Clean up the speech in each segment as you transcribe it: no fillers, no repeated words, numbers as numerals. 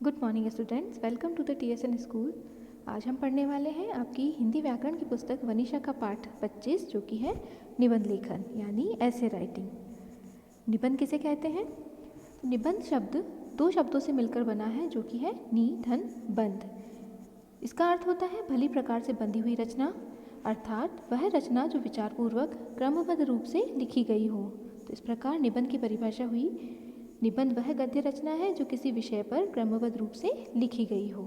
Good morning students, welcome to the TSN school. आज हम पढ़ने वाले हैं आपकी हिंदी व्याकरण की पुस्तक वनीशा का पाठ 25 जो कि है निबंध लेखन यानी ऐसे राइटिंग। निबंध किसे कहते हैं? निबंध शब्द दो शब्दों से मिलकर बना है जो कि है नी धन बंध। इसका अर्थ होता है भली प्रकार से बंधी हुई रचना, अर्थात वह रचना जो विचारपूर्वक क्रमबद्ध रूप से लिखी गई हो। तो इस प्रकार निबंध की परिभाषा हुई। निबंध वह गद्य रचना है जो किसी विषय पर क्रमबद्ध रूप से लिखी गई हो।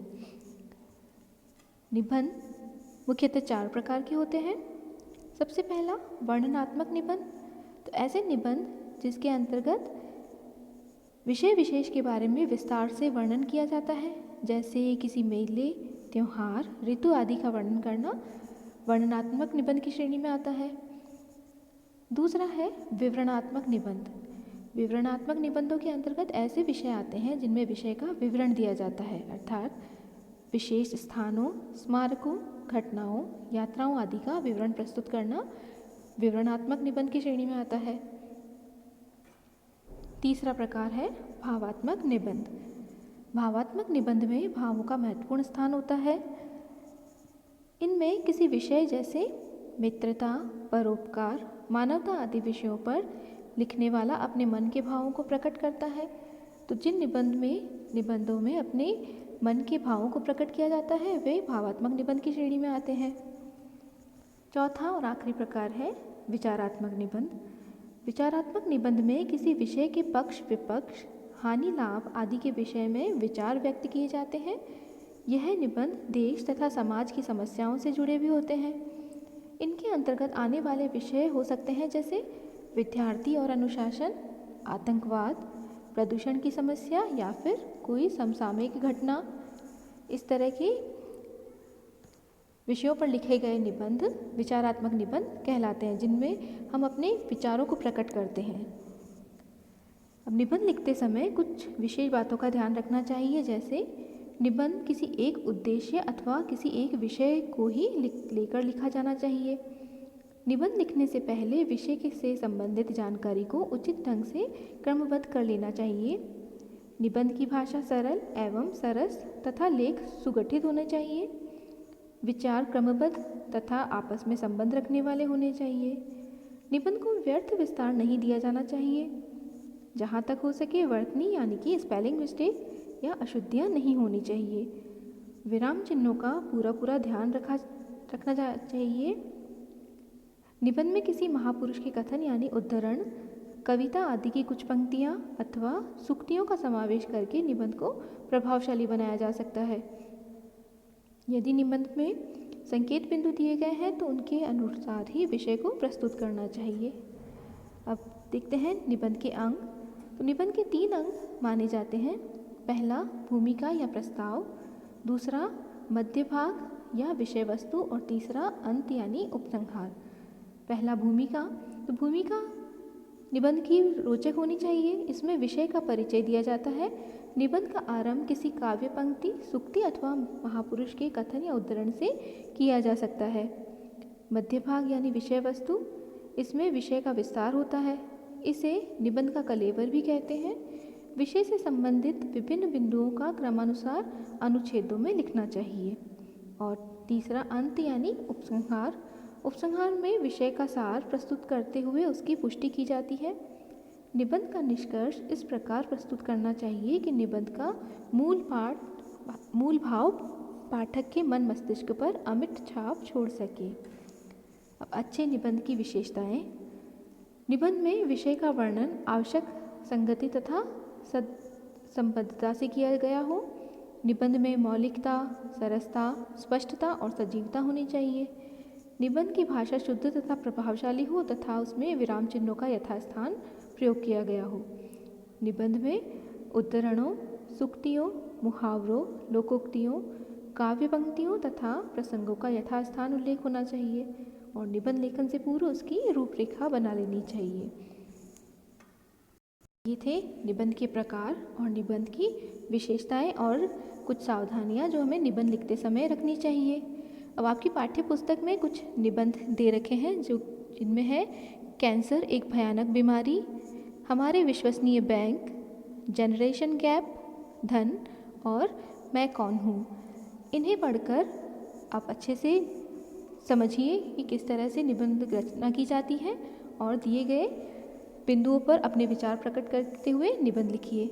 निबंध मुख्यतः 4 प्रकार के होते हैं। सबसे पहला वर्णनात्मक निबंध। तो ऐसे निबंध जिसके अंतर्गत विषय विशेष के बारे में विस्तार से वर्णन किया जाता है, जैसे किसी मेले, त्योहार, ऋतु आदि का वर्णन करना वर्णनात्मक निबंध की श्रेणी में आता है। दूसरा है विवरणात्मक निबंध। विवरणात्मक निबंधों के अंतर्गत ऐसे विषय आते हैं जिनमें विषय का विवरण दिया जाता है, अर्थात विशेष स्थानों, स्मारकों, घटनाओं, यात्राओं आदि का विवरण प्रस्तुत करना विवरणात्मक निबंध की श्रेणी में आता है। तीसरा प्रकार है भावात्मक निबंध। भावात्मक निबंध में भावों का महत्वपूर्ण स्थान होता है। इनमें किसी विषय जैसे मित्रता, परोपकार, मानवता आदि विषयों पर लिखने वाला अपने मन के भावों को प्रकट करता है। तो जिन निबंधों में अपने मन के भावों को प्रकट किया जाता है वे भावात्मक निबंध की श्रेणी में आते हैं। चौथा और आखिरी प्रकार है विचारात्मक निबंध। विचारात्मक निबंध में किसी विषय के पक्ष विपक्ष, हानि लाभ आदि के विषय में विचार व्यक्त किए जाते हैं। यह निबंध देश तथा समाज की समस्याओं से जुड़े भी होते हैं। इनके अंतर्गत आने वाले विषय हो सकते हैं जैसे विद्यार्थी और अनुशासन, आतंकवाद, प्रदूषण की समस्या या फिर कोई समसामयिक घटना। इस तरह के विषयों पर लिखे गए निबंध विचारात्मक निबंध कहलाते हैं, जिनमें हम अपने विचारों को प्रकट करते हैं। अब निबंध लिखते समय कुछ विशेष बातों का ध्यान रखना चाहिए, जैसे निबंध किसी एक उद्देश्य अथवा किसी एक विषय को ही लेकर लिखा जाना चाहिए। निबंध लिखने से पहले विषय से संबंधित जानकारी को उचित ढंग से क्रमबद्ध कर लेना चाहिए। निबंध की भाषा सरल एवं सरस तथा लेख सुगठित होने चाहिए। विचार क्रमबद्ध तथा आपस में संबंध रखने वाले होने चाहिए। निबंध को व्यर्थ विस्तार नहीं दिया जाना चाहिए। जहाँ तक हो सके वर्तनी यानी कि स्पेलिंग मिस्टेक या अशुद्धियाँ नहीं होनी चाहिए। विराम चिन्हों का पूरा ध्यान रखना चाहिए। निबंध में किसी महापुरुष के कथन यानी उद्धरण, कविता आदि की कुछ पंक्तियाँ अथवा सूक्तियों का समावेश करके निबंध को प्रभावशाली बनाया जा सकता है। यदि निबंध में संकेत बिंदु दिए गए हैं तो उनके अनुसार ही विषय को प्रस्तुत करना चाहिए। अब देखते हैं निबंध के अंग। तो निबंध के 3 अंग माने जाते हैं। पहला भूमिका या प्रस्ताव, दूसरा मध्य भाग या विषय वस्तु और तीसरा अंत यानी उपसंहार। पहला भूमिका। तो भूमिका निबंध की रोचक होनी चाहिए। इसमें विषय का परिचय दिया जाता है। निबंध का आरंभ किसी काव्य पंक्ति, सूक्ति अथवा महापुरुष के कथन या उद्धरण से किया जा सकता है। मध्य भाग यानी विषय वस्तु, इसमें विषय का विस्तार होता है। इसे निबंध का कलेवर भी कहते हैं। विषय से संबंधित विभिन्न बिंदुओं का क्रमानुसार अनुच्छेदों में लिखना चाहिए। और तीसरा अंत यानी उपसंहार। उपसंहार में विषय का सार प्रस्तुत करते हुए उसकी पुष्टि की जाती है। निबंध का निष्कर्ष इस प्रकार प्रस्तुत करना चाहिए कि निबंध का मूल भाव पाठक के मन मस्तिष्क पर अमिट छाप छोड़ सके। अब अच्छे निबंध की विशेषताएं। निबंध में विषय का वर्णन आवश्यक संगति तथा संबद्धता से किया गया हो। निबंध में मौलिकता, सरसता, स्पष्टता और सजीवता होनी चाहिए। निबंध की भाषा शुद्ध तथा प्रभावशाली हो तथा उसमें विराम चिन्हों का यथास्थान प्रयोग किया गया हो। निबंध में उद्धरणों, सूक्तियों, मुहावरों, लोकोक्तियों, काव्य पंक्तियों तथा प्रसंगों का यथास्थान उल्लेख होना चाहिए और निबंध लेखन से पूर्व उसकी रूपरेखा बना लेनी चाहिए। ये थे निबंध के प्रकार और निबंध की विशेषताएं और कुछ सावधानियां जो हमें निबंध लिखते समय रखनी चाहिए। अब आपकी पाठ्य पुस्तक में कुछ निबंध दे रखे हैं जिनमें है कैंसर एक भयानक बीमारी, हमारे विश्वसनीय बैंक, जनरेशन गैप, धन और मैं कौन हूँ। इन्हें पढ़कर आप अच्छे से समझिए कि किस तरह से निबंध रचना की जाती है और दिए गए बिंदुओं पर अपने विचार प्रकट करते हुए निबंध लिखिए।